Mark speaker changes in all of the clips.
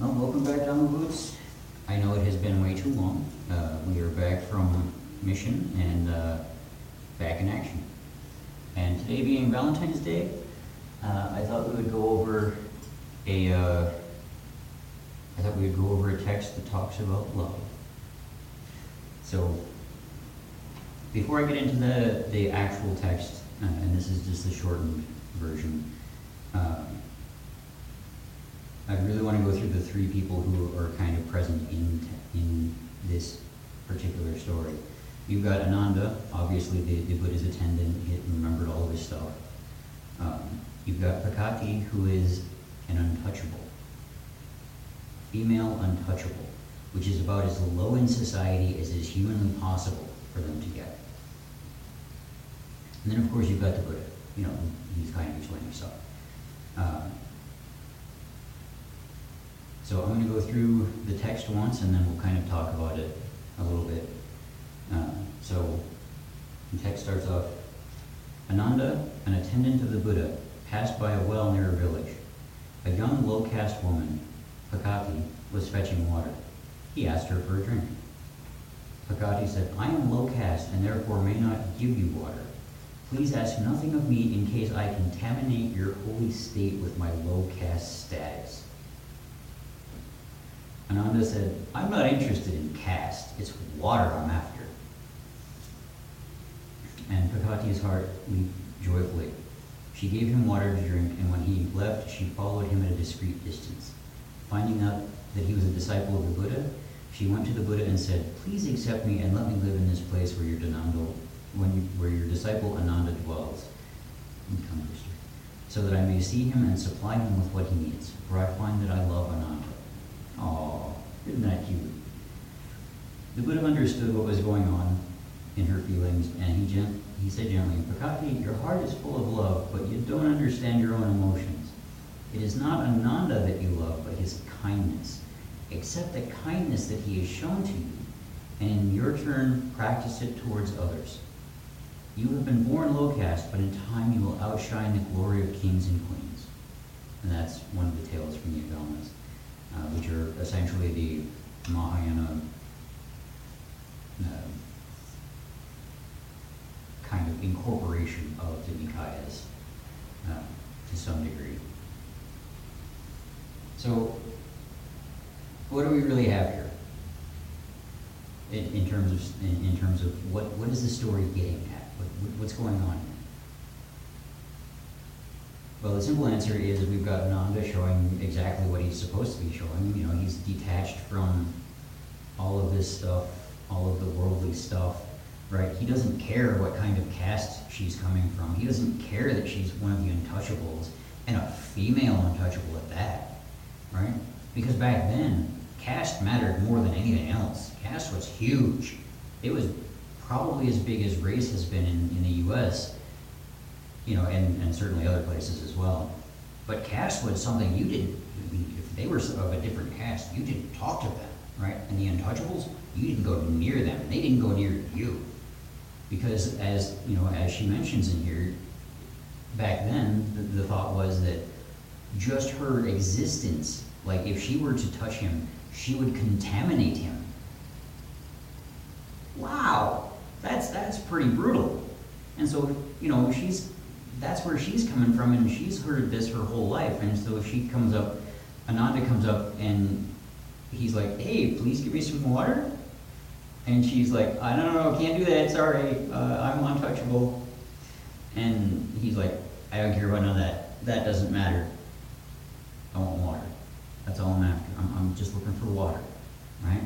Speaker 1: Well, welcome back down the boots. I know it has been way too long. We are back from mission and back in action. And today being Valentine's Day, I thought we would go over a text that talks about love. So, before I get into the actual text, and this is just the shortened version, I really want to go through the three people who are kind of present in this particular story. You've got Ananda, obviously the Buddha's attendant, he remembered all of his stuff. You've got Pakati, who is an untouchable, female untouchable, which is about as low in society as is humanly possible for them to get. And then of course you've got the Buddha, he's kind of explaining stuff. So I'm going to go through the text once and then we'll kind of talk about it a little bit. So the text starts off, Ananda, an attendant of the Buddha, passed by a well near a village. A young low-caste woman, Pakati, was fetching water. He asked her for a drink. Pakati said, I am low-caste and therefore may not give you water. Please ask nothing of me in case I contaminate your holy state with my low-caste status. Ananda said, I'm not interested in caste, it's water I'm after. And Pakati's heart leaped joyfully. She gave him water to drink, and when he left, she followed him at a discreet distance. Finding out that he was a disciple of the Buddha, she went to the Buddha and said, please accept me and let me live in this place where where your disciple Ananda dwells, so that I may see him and supply him with what he needs, for I find that I love Ananda. Oh, isn't that cute? The Buddha understood what was going on in her feelings, and he said gently, Pakati, your heart is full of love, but you don't understand your own emotions. It is not Ananda that you love, but his kindness. Accept the kindness that he has shown to you, and in your turn, practice it towards others. You have been born low caste, but in time you will outshine the glory of kings and queens. And that's one of the tales from the agamas, which are essentially the Mahayana kind of incorporation of the Nikayas to some degree. So, what do we really have here in terms of what is the story getting at? What's going on here? Well, the simple answer is we've got Ananda showing exactly what he's supposed to be showing. He's detached from all of this stuff, all of the worldly stuff, right? He doesn't care what kind of caste she's coming from. He doesn't care that she's one of the untouchables, and a female untouchable at that, right? Because back then, caste mattered more than anything else. Caste was huge. It was probably as big as race has been in the U.S., and certainly other places as well. But caste was something you didn't, if they were of a different caste, you didn't talk to them, right? And the untouchables, you didn't go near them, and they didn't go near you. Because as she mentions in here, back then, the thought was that just her existence, like if she were to touch him, she would contaminate him. Wow, that's pretty brutal. And so, that's where she's coming from, and she's heard this her whole life. And so she comes up, Ananda comes up, and he's like, hey, please give me some water. And she's like, I don't know, can't do that, sorry, I'm untouchable. And he's like, I don't care about none of that. That doesn't matter. I want water. That's all I'm after. I'm just looking for water, right?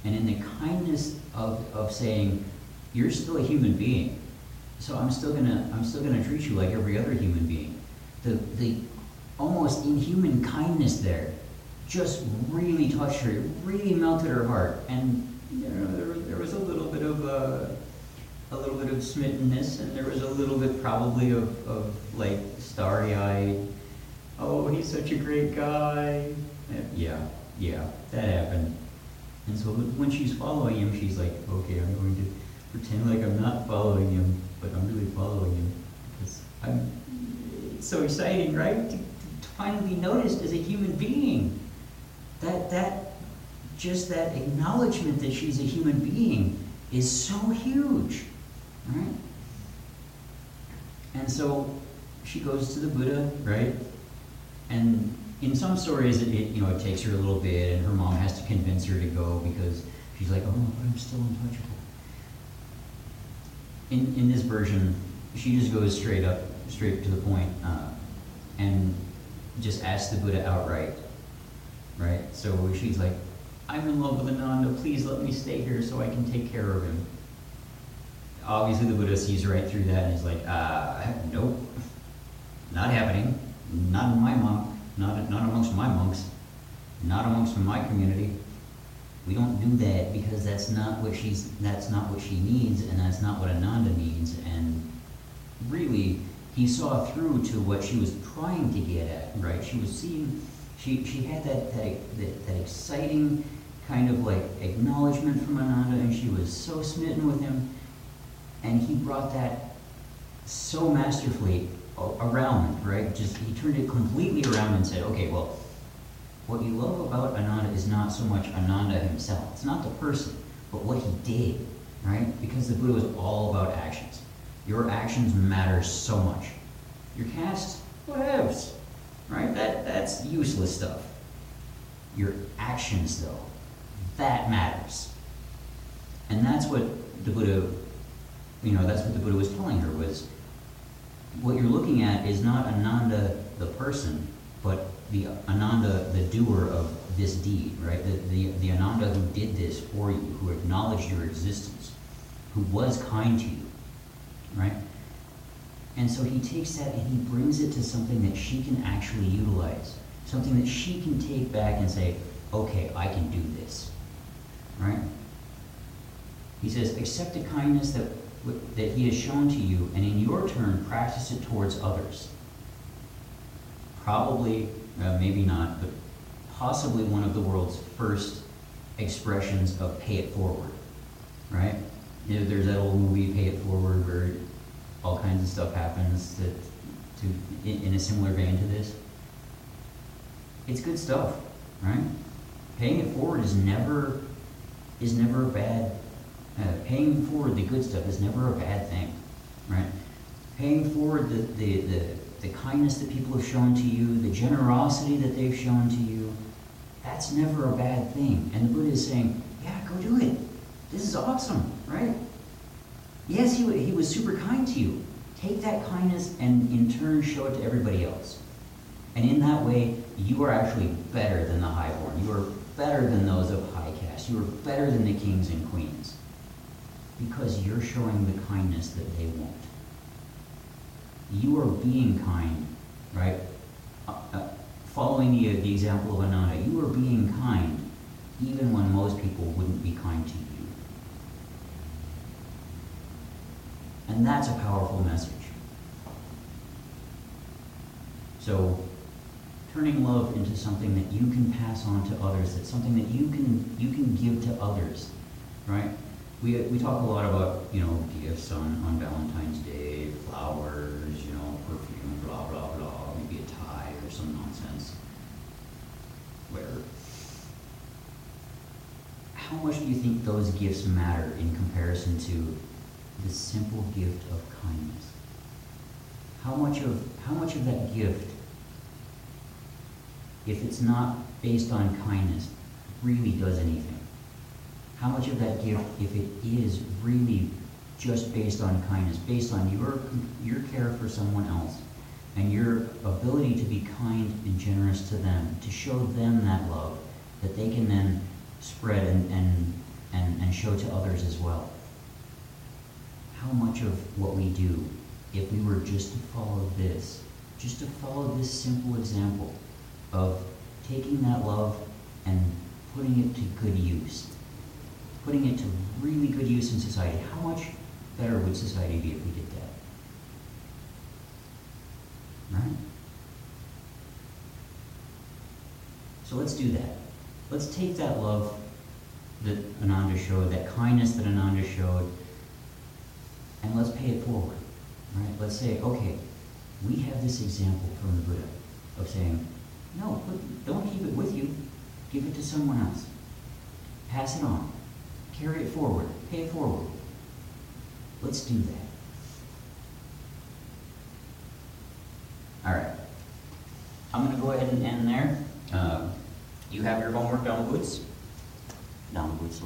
Speaker 1: And in the kindness of saying, you're still a human being, so I'm still gonna treat you like every other human being. The almost inhuman kindness there just really touched her. It really melted her heart, and there was a little bit of smittenness, and there was a little bit probably of like starry-eyed. Oh, he's such a great guy. Yeah, that happened. And so when she's following him, she's like, okay, I'm going to pretend like I'm not following him, but I'm really following him because it's so exciting, right? To finally noticed as a human being. Just that acknowledgement that she's a human being is so huge, right? And so she goes to the Buddha, right? And in some stories, it takes her a little bit, and her mom has to convince her to go because she's like, oh, but I'm still untouchable. In this version, she just goes straight to the point, and just asks the Buddha outright, right? So she's like, I'm in love with Ananda, please let me stay here so I can take care of him. Obviously the Buddha sees right through that and he's like, nope, not happening, not in my monk, not amongst my monks, not amongst my community. We don't do that because that's not what she needs, and that's not what Ananda needs. And really, he saw through to what she was trying to get at, right? She was seeing, she had that exciting kind of like acknowledgement from Ananda, and she was so smitten with him, and he brought that so masterfully around, right? Just, he turned it completely around and said, okay, well, what you love about Ananda is not so much Ananda himself. It's not the person, but what he did, right? Because the Buddha was all about actions. Your actions matter so much. Your caste, whatevs, right? That's useless stuff. Your actions, though, that matters. And that's what the Buddha, that's what the Buddha was telling her, was what you're looking at is not Ananda the person, but the Ananda, the doer of this deed, right? The Ananda who did this for you, who acknowledged your existence, who was kind to you, right? And so he takes that and he brings it to something that she can actually utilize, something that she can take back and say, okay, I can do this, right? He says, accept the kindness that he has shown to you, and in your turn, practice it towards others. Probably, maybe not, but possibly one of the world's first expressions of pay it forward, right? There's that old movie, Pay It Forward, where all kinds of stuff happens in a similar vein to this. It's good stuff, right? Paying it forward is never a bad. Paying forward the good stuff is never a bad thing, right? Paying forward the kindness that people have shown to you, the generosity that they've shown to you, that's never a bad thing. And the Buddha is saying, yeah, go do it. This is awesome, right? Yes, he was super kind to you. Take that kindness and in turn show it to everybody else. And in that way, you are actually better than the highborn. You are better than those of high caste. You are better than the kings and queens. Because you're showing the kindness that they won't. You are being kind, right? Following the example of Ananda, you are being kind even when most people wouldn't be kind to you. And that's a powerful message. So, turning love into something that you can pass on to others, that's something that you can give to others, right? We talk a lot about, gifts on Valentine's Day, flowers, perfume, blah, blah, blah, maybe a tie or some nonsense. Whatever. How much do you think those gifts matter in comparison to the simple gift of kindness? How much of that gift, if it's not based on kindness, really does anything? How much of that gift, if it is really just based on kindness, based on your care for someone else, and your ability to be kind and generous to them, to show them that love, that they can then spread and show to others as well? How much of what we do, if we were just to follow this simple example of taking that love and putting it to good use, putting it to really good use in society, how much better would society be if we did that? Right? So let's do that. Let's take that love that Ananda showed, that kindness that Ananda showed, and let's pay it forward. Right? Let's say, okay, we have this example from the Buddha of saying, No, don't keep it with you. Give it to someone else. Pass it on. Carry it forward. Pay it forward. Let's do that. All right. I'm going to go ahead and end there. You have your homework down the woods. Down the woods.